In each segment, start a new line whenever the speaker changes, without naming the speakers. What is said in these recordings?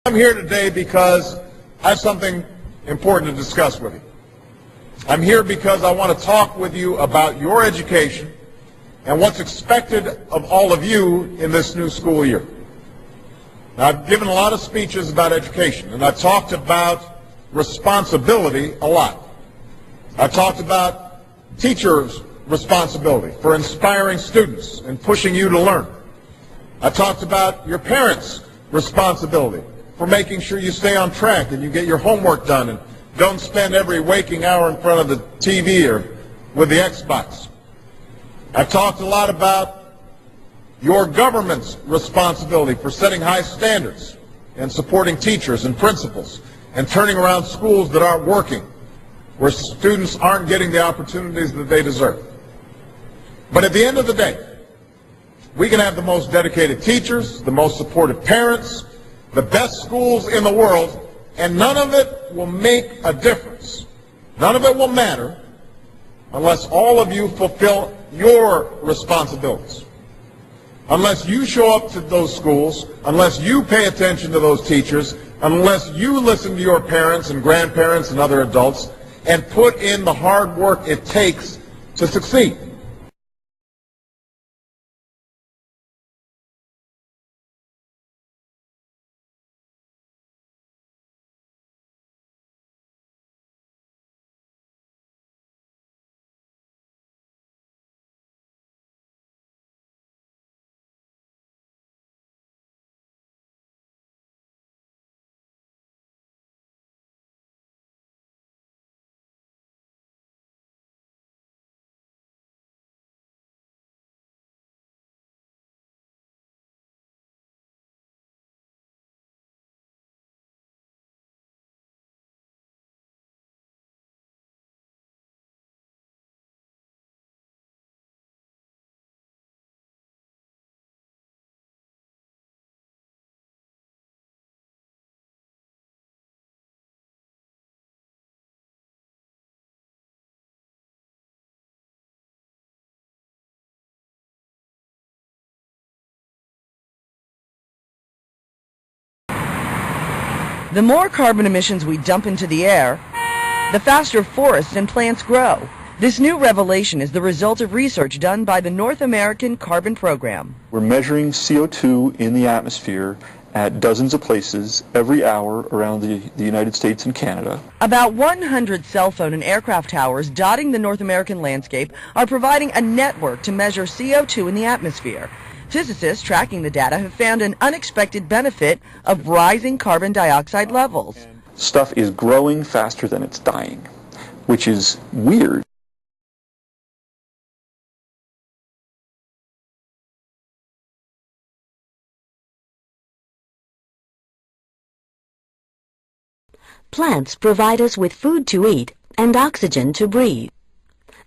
I'm here today because I have something important to discuss with you. I'm here because I want to talk with you about your education and what's expected of all of you in this new school year. Now, I've given a lot of speeches about education, and I've talked about responsibility a lot. I've talked about teachers' responsibility for inspiring students and pushing you to learn. I talked about your parents' responsibility for making sure you stay on track and you get your homework done and don't spend every waking hour in front of the TV or with the Xbox. I've talked a lot about your government's responsibility for setting high standards and supporting teachers and principals and turning around schools that aren't working, where students aren't getting the opportunities that they deserve. But at the end of the day, we can have the most dedicated teachers, the most supportive parents, the best schools in the world, and none of it will make a difference. None of it will matter unless all of you fulfill your responsibilities. Unless you show up to those schools, unless you pay attention to those teachers, unless you listen to your parents and grandparents and other adults and put in the hard work it takes to succeed.
The more carbon emissions we dump into the air, the faster forests and plants grow. This new revelation is the result of research done by the North American Carbon Program.
We're measuring CO2 in the atmosphere at dozens of places every hour around the United States and Canada.
About 100 cell phone and aircraft towers dotting the North American landscape are providing a network to measure CO2 in the atmosphere. Physicists tracking the data have found an unexpected benefit of rising carbon dioxide levels.
Stuff is growing faster than it's dying, which is weird.
Plants provide us with food to eat and oxygen to breathe.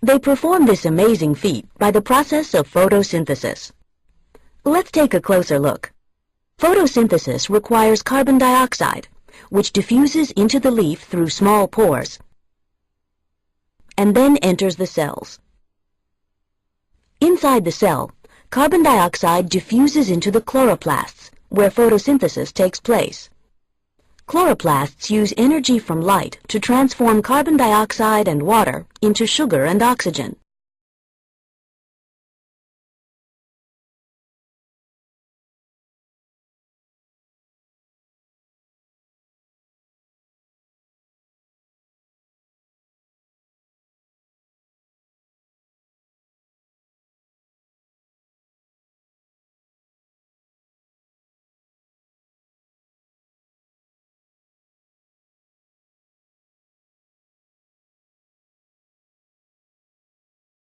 They perform this amazing feat by the process of photosynthesis. Let's take a closer look. Photosynthesis requires carbon dioxide, which diffuses into the leaf through small pores and then enters the cells. Inside the cell, carbon dioxide diffuses into the chloroplasts, where photosynthesis takes place. Chloroplasts use energy from light to transform carbon dioxide and water into sugar and oxygen.